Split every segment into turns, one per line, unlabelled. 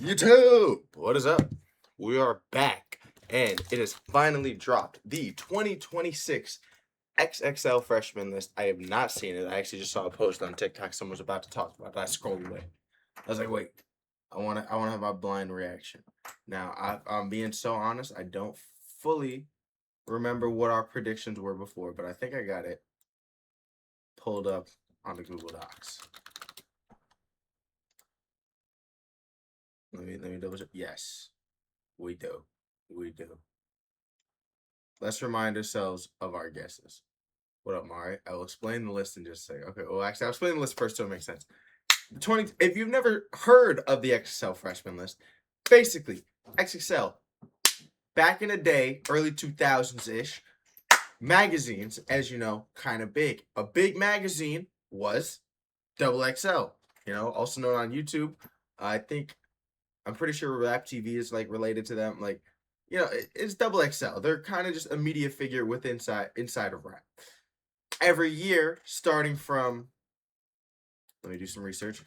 YouTube, what is up? We are back, and it has finally dropped the 2026 XXL freshman list. I have not seen it. I actually just saw a post on TikTok. Someone was about to talk about it. I scrolled away. I was like, wait, I want to have my blind reaction. Now, I'm being so honest. I don't fully remember what our predictions were before, but I think I got it pulled up on the Google Docs. Let me double check. Yes, we do. We do. Let's remind ourselves of our guesses. What up, Mari? I will explain the list in just a second. Okay, well, actually, I'll explain the list first so it makes sense. If you've never heard of the XXL freshman list, basically, XXL, back in the day, early 2000s ish, magazines, as you know, kind of big. A big magazine was Double XL, also known on YouTube. I'm pretty sure Rap TV is like related to them. Like, it's Double XL. They're kind of just a media figure inside of rap. Every year, starting from, let me do some research.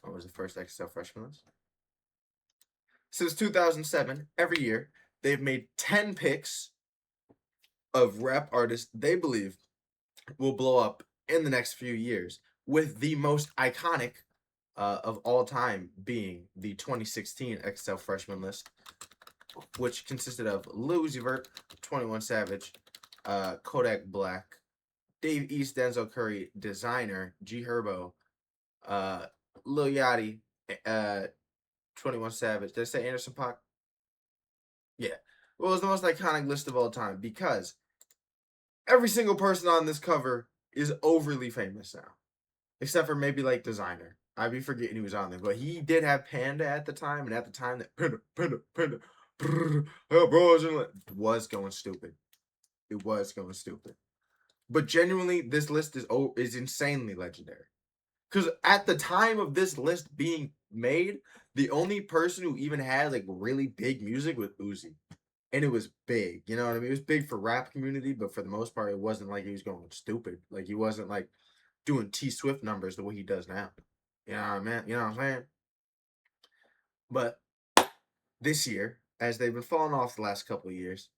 What was the first XXL freshman list? Since 2007, every year, they've made 10 picks of rap artists they believe will blow up in the next few years, with the most iconic of all time being the 2016 XXL freshman list, which consisted of Lil Uzi Vert, 21 Savage, Kodak Black, Dave East, Denzel Curry, Designer, G Herbo, Lil Yachty, 21 Savage. Did I say Anderson .Paak? Yeah. Well, it was the most iconic list of all time because every single person on this cover is overly famous now, except for maybe like Designer. I'd be forgetting he was on there, but he did have Panda at the time, and at the time that Panda, was going stupid. It was going stupid. But genuinely, this list is insanely legendary. Because at the time of this list being made, the only person who even had like really big music was Uzi. And it was big, you know what I mean? It was big for rap community, but for the most part, it wasn't like he was going stupid. Like he wasn't like doing T Swift numbers the way he does now. You know what I mean? You know what I'm saying? But this year, as they've been falling off the last couple of years,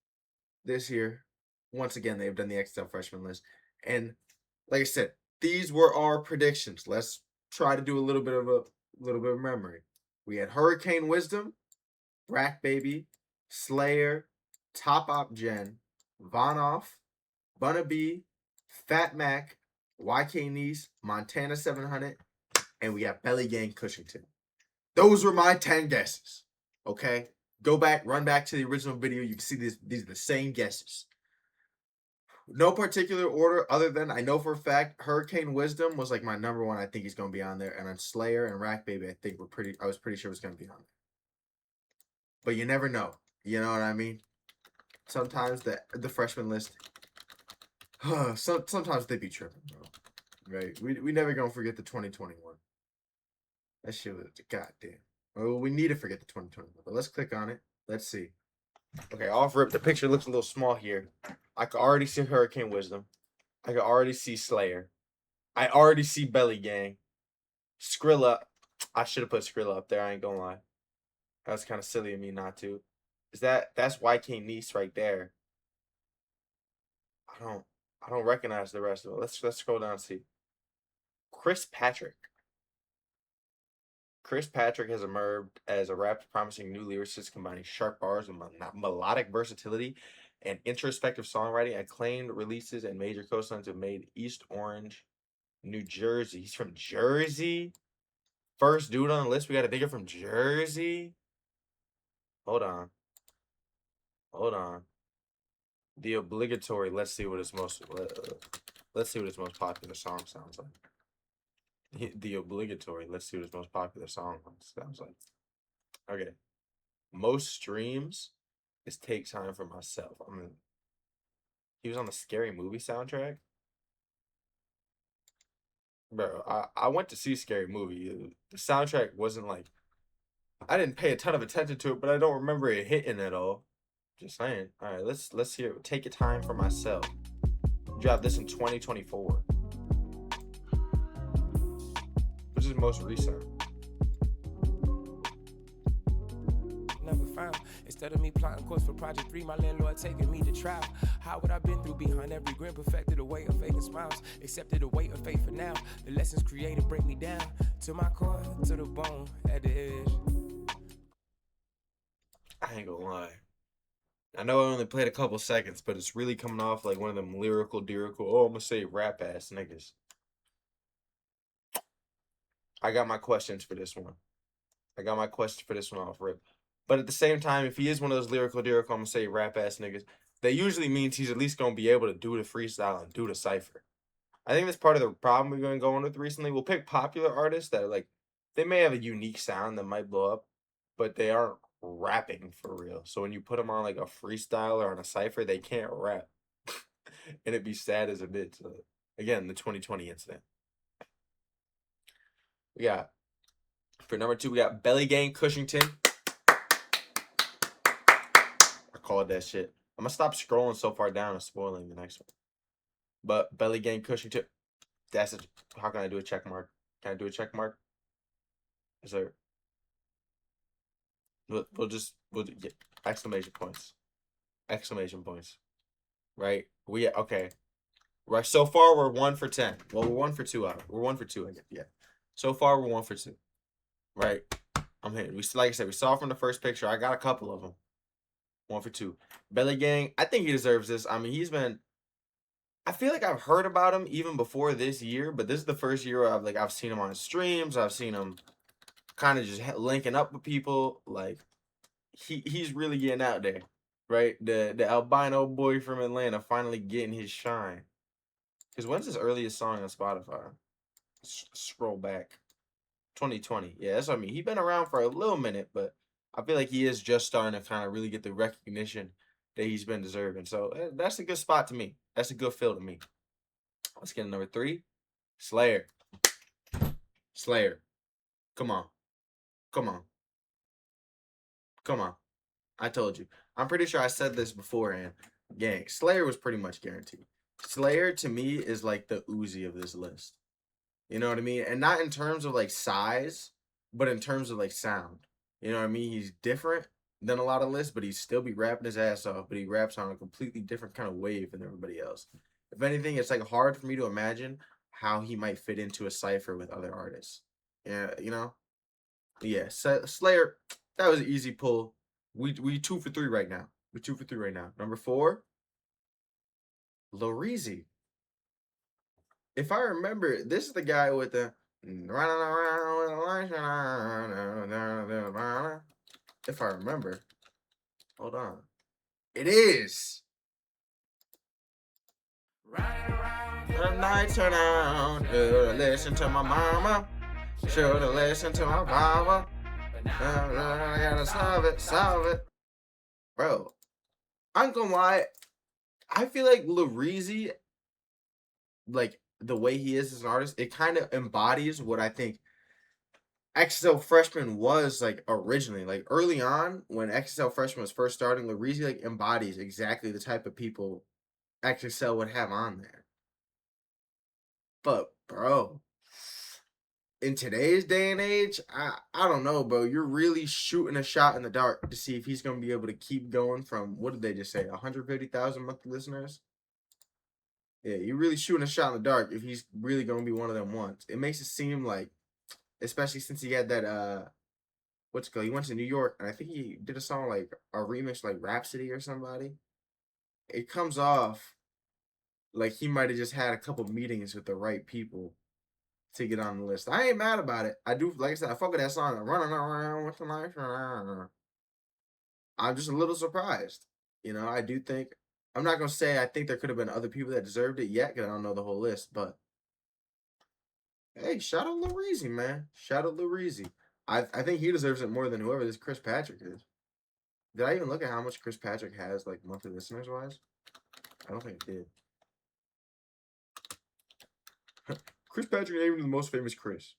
this year, once again, they've done the XL freshman list. And like I said, these were our predictions. Let's try to do a little bit of memory. We had Hurricane Wisdom, Rack Baby, Slayer, Top Op Gen, Von Off, Bunna B, Fat Mac, YK Nice, Montana 700, and we got Belly Gang Cushington. Those were my 10 guesses. Okay? Go back, run back to the original video. You can see these are the same guesses. No particular order other than I know for a fact Hurricane Wisdom was like my number one. I think he's gonna be on there. And then Slayer and Rack Baby, I was pretty sure was gonna be on there. But you never know. You know what I mean? Sometimes the freshman list, sometimes they be tripping, bro. Right? We never gonna forget the 2021. That shit was goddamn. Oh, we need to forget the 2021. But let's click on it. Let's see. Okay, off rip. The picture looks a little small here. I can already see Hurricane Wisdom. I can already see Slayer. I already see Belly Gang. Skrilla. I should have put Skrilla up there. I ain't gonna lie. That's kind of silly of me not to. That's YK Nice right there. I don't recognize the rest of it. Let's scroll down and see. Chris Patrick. Chris Patrick has emerged as a rap promising new lyricist combining sharp bars with melodic versatility and introspective songwriting. Acclaimed releases and major co-signs have made East Orange, New Jersey. He's from Jersey? First dude on the list, we got a nigga from Jersey? Hold on. The obligatory, let's see what his most popular song sounds like. The obligatory, let's see what his most popular song sounds like. Okay. Most streams is Take Time for Myself. He was on the Scary Movie soundtrack. Bro, I went to see Scary Movie. The soundtrack wasn't like, I didn't pay a ton of attention to it, but I don't remember it hitting at all. Just saying. All right, let's hear it. Take Your Time for Myself. Dropped this in 2024. his most recent?
Never found. Instead of me plotting course for Project 3, my landlord taking me to trial. How would I been through behind every grin? Perfected a way of faking smiles. Accepted a weight of faith for now. The lessons created break me down to my core, to the bone, at the edge.
I ain't gonna lie. I know I only played a couple seconds, but it's really coming off like one of them lyrical, oh, I'm gonna say rap ass niggas. I got my questions for this one. Off rip. But at the same time, if he is one of those lyrical, I'm gonna say rap ass niggas, that usually means he's at least gonna be able to do the freestyle and do the cipher. I think that's part of the problem we're gonna go on with recently. We'll pick popular artists that are like, they may have a unique sound that might blow up, but they aren't rapping for real. So when you put them on like a freestyle or on a cipher, they can't rap. And it'd be sad as a bitch. So, again, the 2020 incident. We got, for number 2, we got Belly Gang Cushington. I called that shit. I'm gonna stop scrolling so far down and spoiling the next one. But Belly Gang Cushington, that's it. How can I do a check mark? Can I do a check mark? Is there? We'll yeah, exclamation points. Right? Okay. Right. So far we're 1 for 10. Well, we're 1 for 2 out. We're 1 for 2, I guess. Yeah. So far we're 1 for 2. Right. I'm hitting. Like I said, we saw from the first picture. I got a couple of them. 1 for 2. Belly Gang, I think he deserves this. I mean, I feel like I've heard about him even before this year, but this is the first year where I've seen him on streams. I've seen him kind of just linking up with people. Like he's really getting out there, right? The albino boy from Atlanta finally getting his shine. Because when's his earliest song on Spotify? Scroll back. 2020. Yeah, that's what I mean. He's been around for a little minute, but I feel like he is just starting to kind of really get the recognition that he's been deserving. So that's a good spot to me. That's a good feel to me. Let's get to number 3. Slayer. Come on. I told you. I'm pretty sure I said this beforehand. Gang. Slayer was pretty much guaranteed. Slayer to me is like the Uzi of this list. You know what I mean? And not in terms of like size, but in terms of like sound. You know what I mean? He's different than a lot of lists, but he still be rapping his ass off, but he raps on a completely different kind of wave than everybody else. If anything, it's like hard for me to imagine how he might fit into a cipher with other artists. Yeah, you know? Yeah, Slayer, that was an easy pull. We 2 for 3 right now. We're 2 for 3 right now. Number 4, Lil If I remember, this is the guy with the running around with a light. If I remember. Hold on. It is. The nights around. Should've listened to my mama. Should've listened to my papa. I gotta solve it. Bro, I'm gonna lie. I feel like Lil Reezy, like the way he is as an artist, it kind of embodies what I think XXL Freshman was like originally. Like early on, when XXL Freshman was first starting, Lil Reezy like embodies exactly the type of people XXL would have on there. But bro, in today's day and age, I don't know, bro. You're really shooting a shot in the dark to see if he's gonna be able to keep going from, what did they just say, 150,000 monthly listeners? Yeah, you're really shooting a shot in the dark if he's really gonna be one of them ones. It makes it seem like, especially since he had that what's it called? He went to New York and I think he did a song like a remix like Rhapsody or somebody. It comes off like he might have just had a couple meetings with the right people to get on the list. I ain't mad about it. I do, like I said, I fuck with that song. Running around with the life. I'm just a little surprised. You know, I do think, I'm not gonna say I think there could have been other people that deserved it yet, because I don't know the whole list, but hey, shout out Lil Reezy, man. Shout out Lil Reezy. I think he deserves it more than whoever this Chris Patrick is. Did I even look at how much Chris Patrick has, like, monthly listeners wise? I don't think I did. Chris Patrick ain't even the most famous Chris.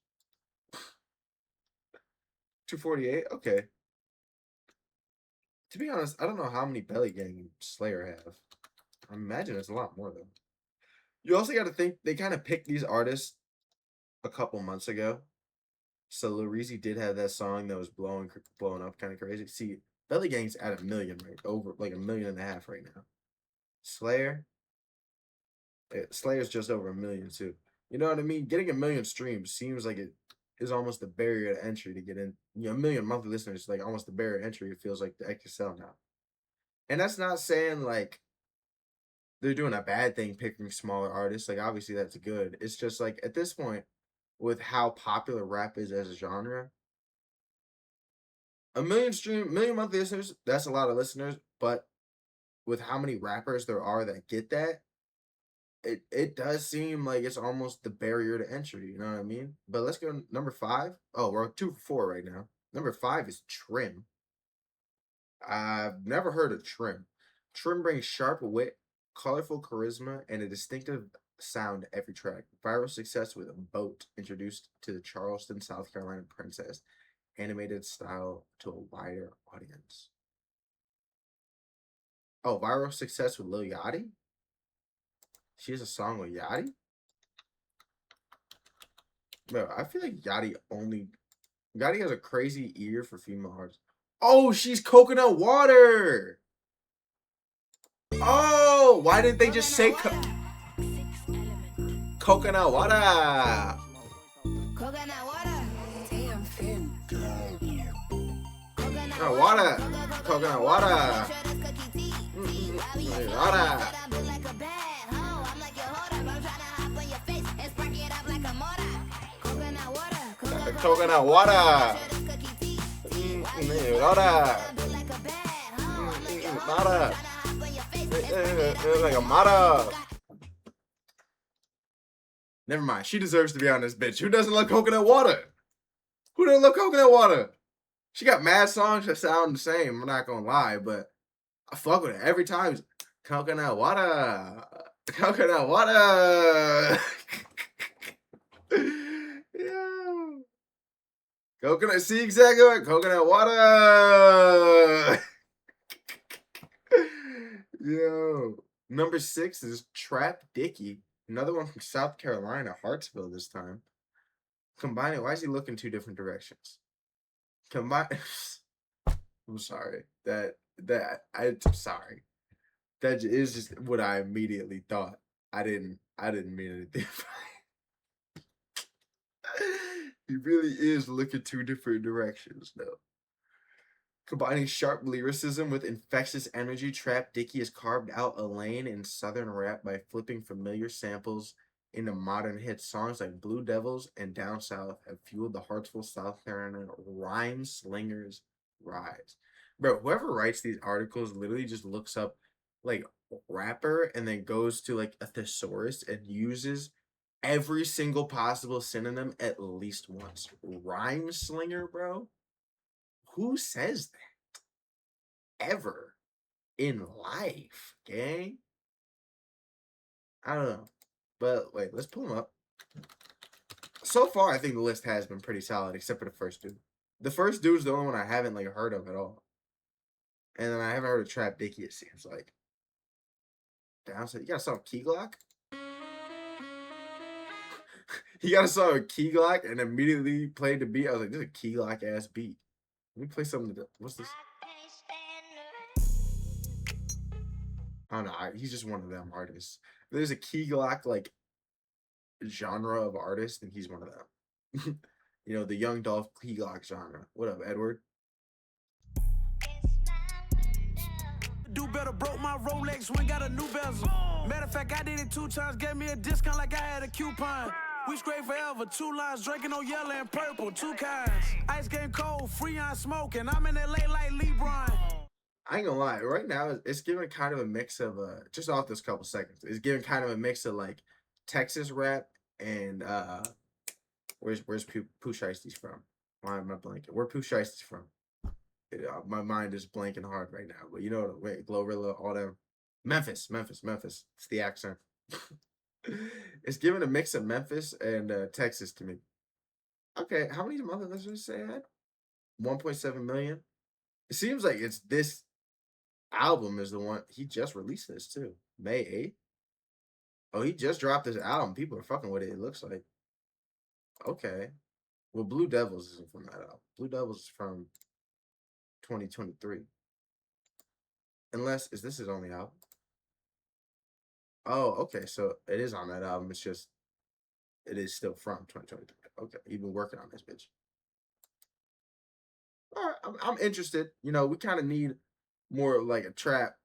248? Okay. To be honest, I don't know how many Belly Gang Slayer have. I imagine it's a lot more, though. You also got to think, they kind of picked these artists a couple months ago. So Lil Reezy did have that song that was blowing up kind of crazy. See, Belly Gang's at 1 million right over like 1.5 million right now. Slayer, Slayer's just over 1 million too. You know what I mean? Getting 1 million streams seems like it is almost the barrier to entry to get in. 1 million monthly listeners, like almost the barrier to entry. It feels like the XSL now. And that's not saying like they're doing a bad thing picking smaller artists. Like obviously that's good. It's just like at this point, with how popular rap is as a genre, 1 million monthly listeners, that's a lot of listeners, but with how many rappers there are that get that, it does seem like it's almost the barrier to entry, you know what I mean? But let's go number 5. Oh, we're 2 for 4 right now. Number 5 is Trim. I've never heard of Trim. Trim brings sharp wit, colorful charisma, and a distinctive sound to every track. Viral success with Boat introduced to the Charleston, South Carolina princess, animated style to a wider audience. Oh, viral success with Lil Yachty? She has a song with Yachty? Bro, I feel like Yachty has a crazy ear for female artists. Oh, she's Coconut Water! Oh, why didn't they just say Coconut Water?
Coconut water. Damn fin.
Coconut Water. Coconut Water. Water. Coconut water. Water. Like a mother. Never mind. She deserves to be on this bitch. Who doesn't love coconut water? Who doesn't love coconut water? She got mad songs that sound the same. I'm not gonna lie, but I fuck with it every time. Coconut water. Coconut water. Yeah. Coconut. See exactly what coconut water. Yo. Number 6 is Trap Dicky. Another one from South Carolina, Hartsville this time. Combine it. Why is he looking 2 different directions? Combine. I'm sorry. I'm sorry. That is just what I immediately thought. I didn't mean anything. He really is looking 2 different directions, though. Combining sharp lyricism with infectious energy, Trap Dicky has carved out a lane in southern rap by flipping familiar samples into modern hits. Songs like Blue Devils and Down South have fueled the Hartsville, South Carolina rhyme slingers' rise. Bro, whoever writes these articles literally just looks up like rapper and then goes to like a thesaurus and uses every single possible synonym at least once. Rhyme slinger, bro? Who says that? Ever in life, gang? I don't know. But wait, let's pull them up. So far, I think the list has been pretty solid, except for the first dude. The first dude's the only one I haven't like heard of at all. And then I haven't heard of Trap Dicky, it seems like. Downside, you got a song with Key Glock? He got a song with Key Glock and immediately played the beat. I was like, this is a Key Glock ass beat. Let me play something. What's this? I don't know. He's just one of them artists. There's a Key Glock like genre of artist, and he's one of them. You know, the Young Dolph Key Glock genre. What up, Edward?
Do better, broke my Rolex, went got a new bezel. Matter of fact, I did it 2 times, gave me a discount like I had a coupon. We straight forever, 2 lines, drinking on yellow and purple, 2 kinds. Ice game cold, Freon smoking, I'm in LA like LeBron.
I ain't gonna lie, right now it's giving kind of a mix of just off this couple seconds, it's giving kind of a mix of like Texas rap and where's Pooh Shiesty's from? Why am I blanking? Where Pooh Shiesty's from? My mind is blanking hard right now, but you know what? Wait, Glorilla, all them. Memphis. It's the accent. It's giving a mix of Memphis and Texas to me. Okay, how many monthly listeners say I had? 1.7 million. It seems like it's this album is the one he just released this too. May 8th. Oh, he just dropped this album. People are fucking with it, it looks like. Okay. Well, Blue Devils isn't from that album. Blue Devils is from 2023. Unless is this his only album? Oh, okay. So it is on that album. It's just it is still from 2023. Okay, he been working on this bitch. All right, I'm interested. You know, we kind of need more of like a trap,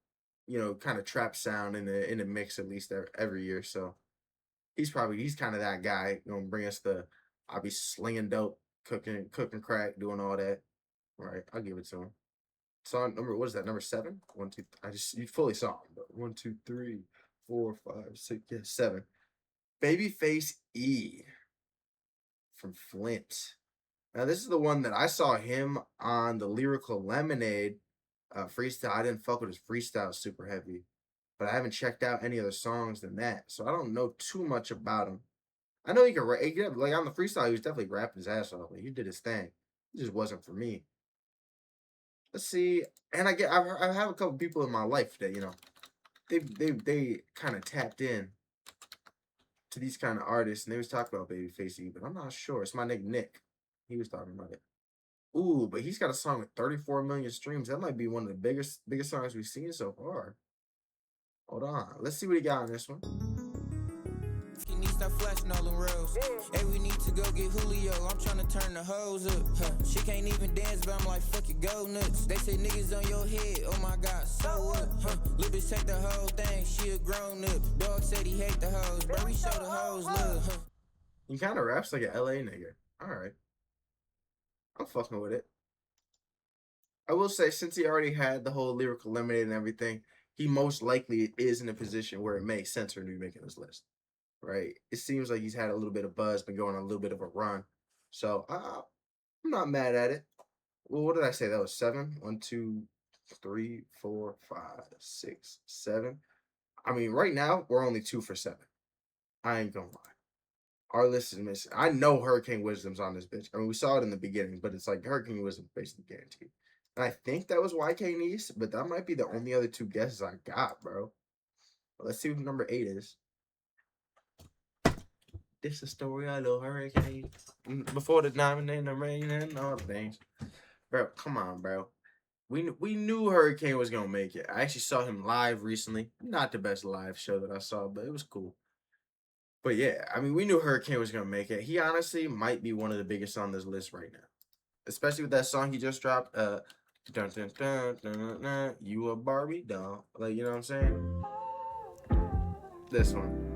kind of trap sound in the mix at least every year. So he's kind of that guy. Gonna bring us the. I'll be slinging dope, cooking crack, doing all that. All right, I'll give it to him. Song number, what is that? Number 7? 1, 2. You fully saw him, but 1, 2, 3, 4, 5, 6, yeah, 7. Babyface E from Flint. Now this is the one that I saw him on the Lyrical Lemonade freestyle. I didn't fuck with his freestyle super heavy, but I haven't checked out any other songs than that, so I don't know too much about him. I know he could rap. Like on the freestyle, he was definitely rapping his ass off. Like, he did his thing. It just wasn't for me. Let's see. And I have a couple people in my life that they kind of tapped in to these kind of artists, and they was talking about Babyface E, but I'm not sure. It's my nigga Nick. He was talking about it. Ooh, but he's got a song with 34 million streams. That might be one of the biggest songs we've seen so far. Hold on. Let's see what he got on this one.
You need to stop flashing all them rails. Hey, we need to go get Julio. I'm trying to turn the hoes up. Huh. She can't even dance, but I'm like, fuck it, go nuts. They say niggas on your head. Oh my god, so what? Huh. Lil' bitch take the whole thing. She a grown up. Dog said he hate the hoes, but we show the hoes love. Huh.
He kind of raps like an LA nigga. All right. I'm fucking with it. I will say, since he already had the whole Lyrical Lemonade and everything, he most likely is in a position where it makes sense for him to be making this list. Right? It seems like he's had a little bit of buzz, been going on a little bit of a run. So I'm not mad at it. Well, what did I say? That was 7? 1, 2, 3, 4, 5, 6, 7. I mean, right now, we're only 2 for 7. I ain't gonna lie. Our list is missing. I know Hurricane Wisdom's on this bitch. I mean, we saw it in the beginning, but it's like Hurricane Wisdom basically guaranteed. And I think that was YK Nice, but that might be the only other 2 guesses I got, bro. But let's see what number 8 is. This is the story of little hurricane. Before the diamond and the rain and all the things. Bro, come on, bro. We knew Hurricane was gonna make it. I actually saw him live recently. Not the best live show that I saw, but it was cool. But yeah, I mean, we knew Hurricane was gonna make it. He honestly might be one of the biggest on this list right now. Especially with that song he just dropped. Dun, dun, dun, dun, dun, dun, you a Barbie doll. Like, you know what I'm saying? This one.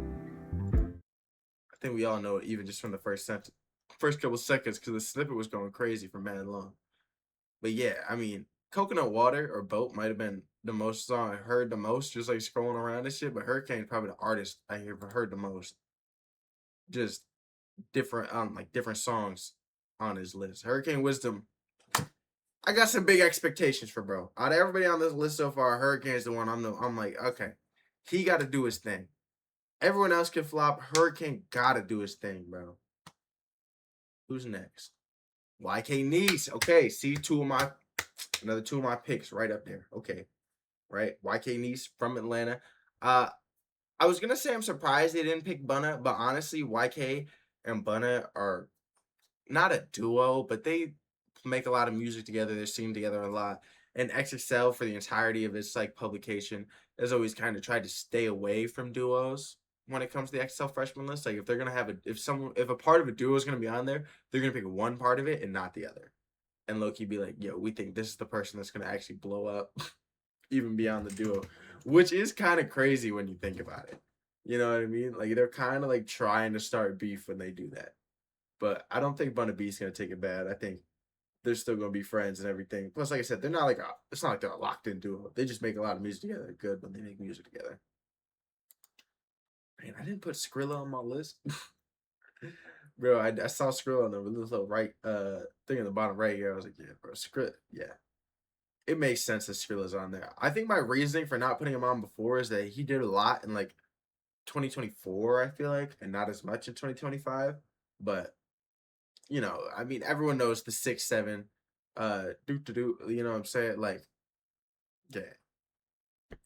I think we all know it, even just from the first couple seconds, because the snippet was going crazy for mad long. But yeah, I mean, Coconut Water or Boat might have been the most song I heard the most, just like scrolling around and shit. But Hurricane's probably the artist I heard the most. Just different songs on his list. Hurricane Wisdom. I got some big expectations for bro. Out of everybody on this list so far, Hurricane's the one I'm like, okay, he got to do his thing. Everyone else can flop. Hurricane gotta do his thing, bro. Who's next? YK Nice. Okay, see another 2 of my picks right up there. Okay, right. YK Nice from Atlanta. I was gonna say I'm surprised they didn't pick Bunna, but honestly, YK and Bunna are not a duo, but they make a lot of music together. They're seen together a lot. And XXL for the entirety of its like publication has always kind of tried to stay away from duos when it comes to the XXL freshman list. Like if they're gonna have if a part of a duo is gonna be on there, they're gonna pick one part of it and not the other. And low-key be like, yo, we think this is the person that's gonna actually blow up even beyond the duo. Which is kind of crazy when you think about it. You know what I mean? Like they're kind of like trying to start beef when they do that. But I don't think Bunna B's gonna take it bad. I think they're still gonna be friends and everything. Plus, like I said, it's not like they're a locked in duo. They just make a lot of music together. They're good when they make music together. Man, I didn't put Skrilla on my list. Bro, I saw Skrilla on the little right thing in the bottom right here. I was like, yeah, bro, Skrilla, yeah. It makes sense that Skrilla's on there. I think my reasoning for not putting him on before is that he did a lot in like 2024, I feel like, and not as much in 2025. But you know, I mean, everyone knows the 6'7", you know what I'm saying? Like, yeah.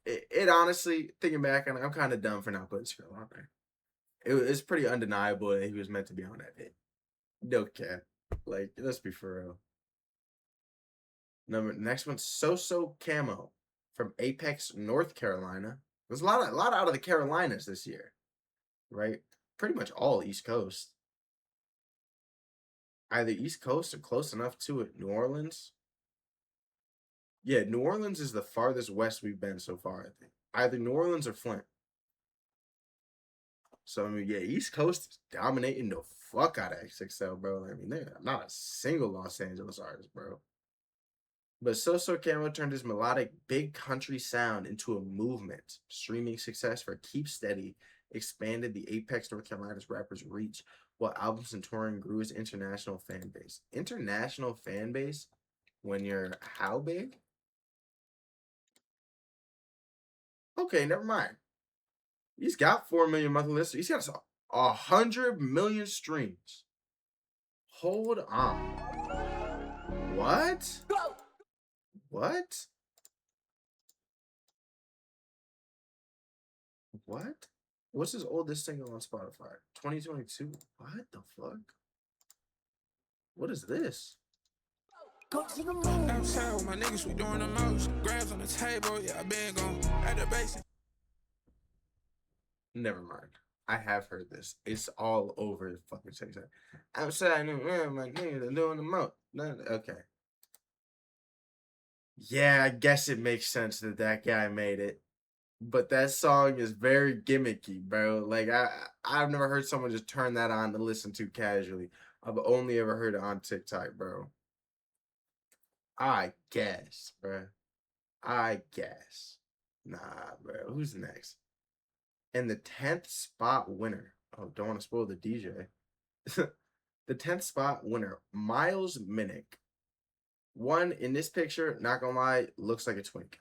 It honestly, thinking back, I'm kind of dumb for not putting Skrilla on there. It's pretty undeniable that he was meant to be on that bit. No cap. Like, let's be for real. Next one, So Camo from Apex, North Carolina. There's a lot out of the Carolinas this year, right? Pretty much all East Coast. Either East Coast or close enough to it. New Orleans. Yeah, New Orleans is the farthest west we've been so far, I think. Either New Orleans or Flint. So, I mean, yeah, East Coast is dominating the fuck out of XXL, bro. I mean, they're not a single Los Angeles artist, bro. But So Camo turned his melodic big country sound into a movement. Streaming success for Keep Steady expanded the Apex, North Carolina's rappers' reach, while albums and touring grew his international fan base. International fan base when you're how big? Okay, never mind. He's got 4 million monthly listeners. He's got 100 million streams. Hold on. What? What? What? What's his oldest single on Spotify? 2022. What the fuck? What is this?
Outside with my niggas, we doing the most. Grabs on the table, yeah, I been gone at the base.
Never mind. I have heard this. It's all over fucking TikTok. Outside, my niggas are doing the most. Okay. Yeah, I guess it makes sense that that guy made it. But that song is very gimmicky, bro. Like, I've never heard someone just turn that on to listen to casually. I've only ever heard it on TikTok, bro. I guess, bro. I guess. Nah, bro. Who's next? And the 10th spot winner. Oh, don't want to spoil the DJ. The 10th spot winner, Miles Minnick. One, in this picture, not gonna lie, looks like a twink.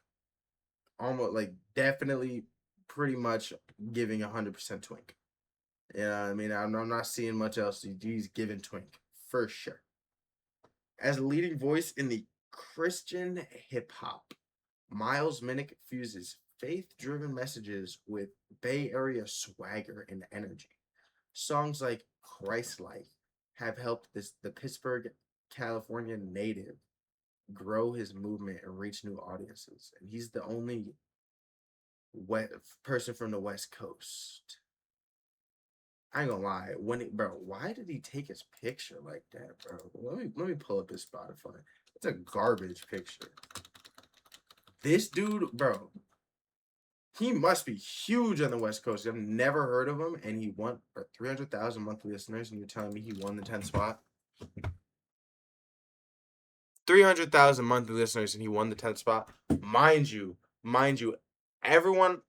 Almost, like, definitely pretty much giving 100% twink. Yeah, I mean, I'm not seeing much else. He's giving twink, for sure. As a leading voice in the Christian hip-hop, Miles Minnick fuses faith-driven messages with Bay Area swagger and energy. Songs like Christ-like have helped the Pittsburgh, California native grow his movement and reach new audiences. And he's the only person from the West Coast. I ain't gonna lie, bro, why did he take his picture like that, bro? Let me pull up his Spotify. It's a garbage picture. This dude, bro, he must be huge on the West Coast. I've never heard of him, and he won 300,000 monthly listeners, and you're telling me he won the 10th spot? 300,000 monthly listeners, and he won the 10th spot. Mind you, everyone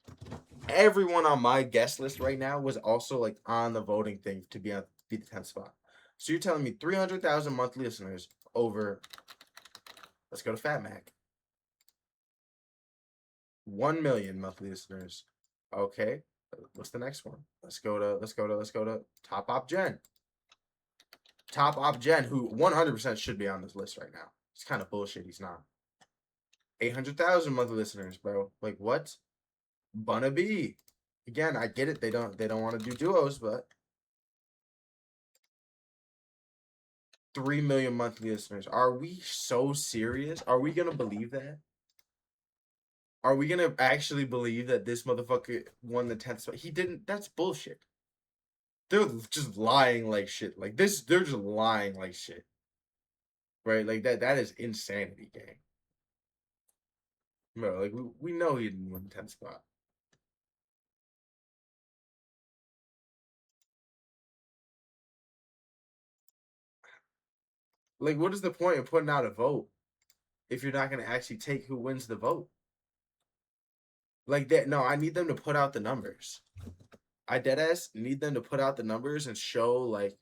on my guest list right now was also like on the voting thing to be the 10th spot. So you're telling me 300,000 monthly listeners over, let's go to Fat Mac. 1 million monthly listeners. Okay, what's the next one? Let's go to Top Op Gen. Top Op Gen, who 100% should be on this list right now. It's kind of bullshit. He's not. 800,000 monthly listeners, bro. Like, what? Bunna B. Again, I get it. They don't want to do duos, but 3 million monthly listeners. Are we so serious? Are we gonna believe that? Are we gonna actually believe that this motherfucker won the 10th spot? He didn't. That's bullshit. They're just lying like shit. Like this, they're just lying like shit. Right? Like that is insanity, gang. Bro, like we know he didn't win the 10th spot. Like, what is the point of putting out a vote if you're not gonna actually take who wins the vote? Like that, no, I need them to put out the numbers. I deadass need them to put out the numbers and show like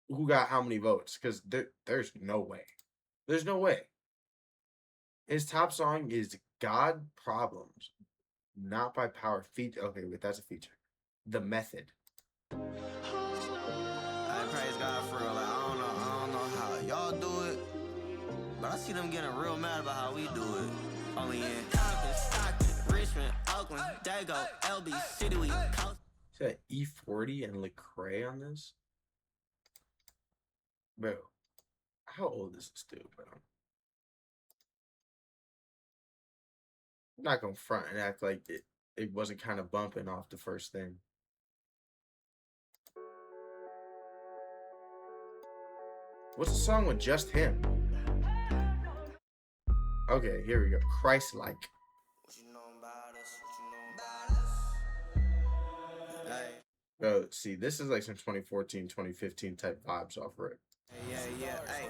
who got how many votes, because there's no way. There's no way. His top song is God Problems, Not by Power. Okay, wait, that's a feature. The Method.
I praise God for real. Like, I don't know how y'all do it, but I see them getting real mad about how we do it. Only in Stockton, Richmond, Oakland, Dago, LB, City, we coast.
Is that E40 and Lecrae on this? Bro, how old is this dude, bro? I'm not gonna front and act like it wasn't kind of bumping off the first thing. What's the song with just him? Okay, here we go. Christ-like.
What you know about us? What you know about us? Hey.
Bro, see, this is like some 2014, 2015 type vibes off Rip.
Yeah. Hey,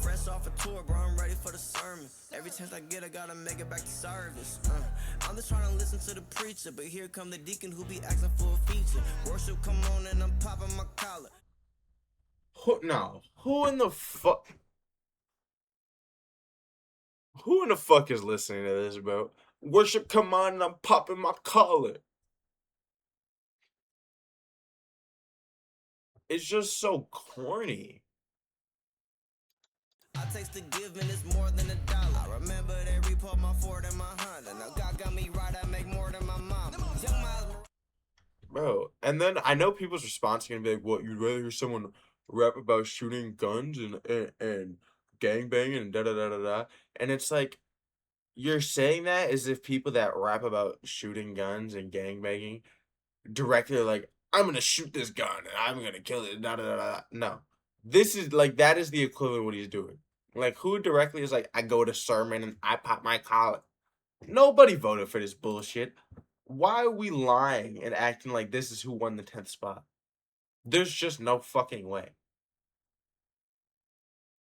fresh off a tour, bro. I'm ready for the sermon. Every chance I get, I gotta make it back to service. I'm just trying to listen to the preacher, but here come the deacon who be asking for a feature. Worship, come on, and I'm popping my collar.
Who in the fuck? Who in the fuck is listening to this, bro? Worship, come on, and I'm popping my collar. It's just so corny.
I taste the giving, it's more than $1. I remember they report my Ford and my Honda. Now God got me right, I make more than my mom. Young Miles.
Bro, and then I know people's response is gonna be like, what, you'd rather hear someone rap about shooting guns and gangbanging and da-da-da-da-da? And it's like, you're saying that as if people that rap about shooting guns and gangbanging directly are like, I'm gonna shoot this gun and I'm gonna kill it, da-da-da-da. No. This is, like, that is the equivalent of what he's doing. Like, who directly is like, I go to sermon and I pop my collar? Nobody voted for this bullshit. Why are we lying and acting like this is who won the 10th spot? There's just no fucking way.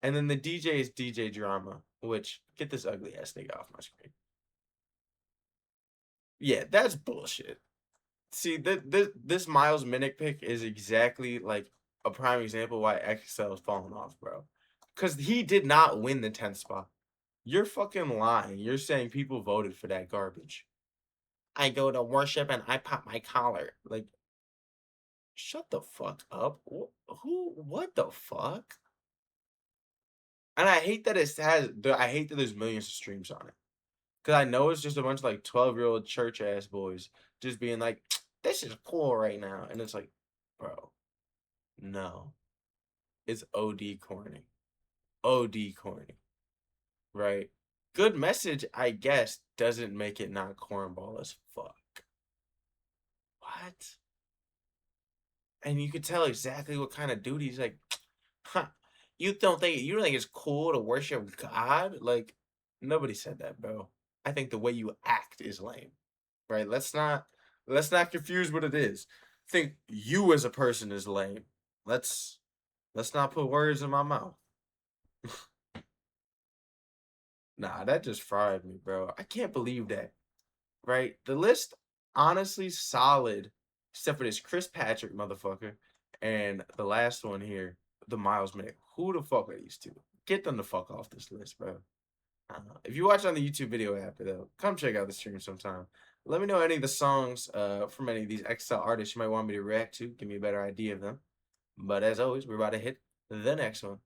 And then the DJ is DJ Drama, which, get this ugly ass nigga off my screen. Yeah, that's bullshit. See, this Miles Minnick pick is exactly like a prime example why XXL is falling off, bro. Because he did not win the 10th spot. You're fucking lying. You're saying people voted for that garbage. I go to worship and I pop my collar. Like, shut the fuck up. What the fuck? And I hate that I hate that there's millions of streams on it. Because I know it's just a bunch of like 12-year-old church ass boys just being like, this is cool right now. And it's like, bro, no. It's OD corny. OD corny. Right? Good message, I guess, doesn't make it not cornball as fuck. What? And you could tell exactly what kind of dude he's like, huh, you don't think it's cool to worship God? Like, nobody said that, bro. I think the way you act is lame. Right? Let's not confuse what it is. I think you as a person is lame. Let's not put words in my mouth. Nah, that just fried me, bro. I can't believe that. Right? The list, honestly, solid. Except for this Chris Patrick motherfucker. And the last one here, the Miles Minnick. Who the fuck are these two? Get them the fuck off this list, bro. If you watch on the YouTube video after, though, come check out the stream sometime. Let me know any of the songs from any of these XL artists you might want me to react to. Give me a better idea of them. But as always, we're about to hit the next one.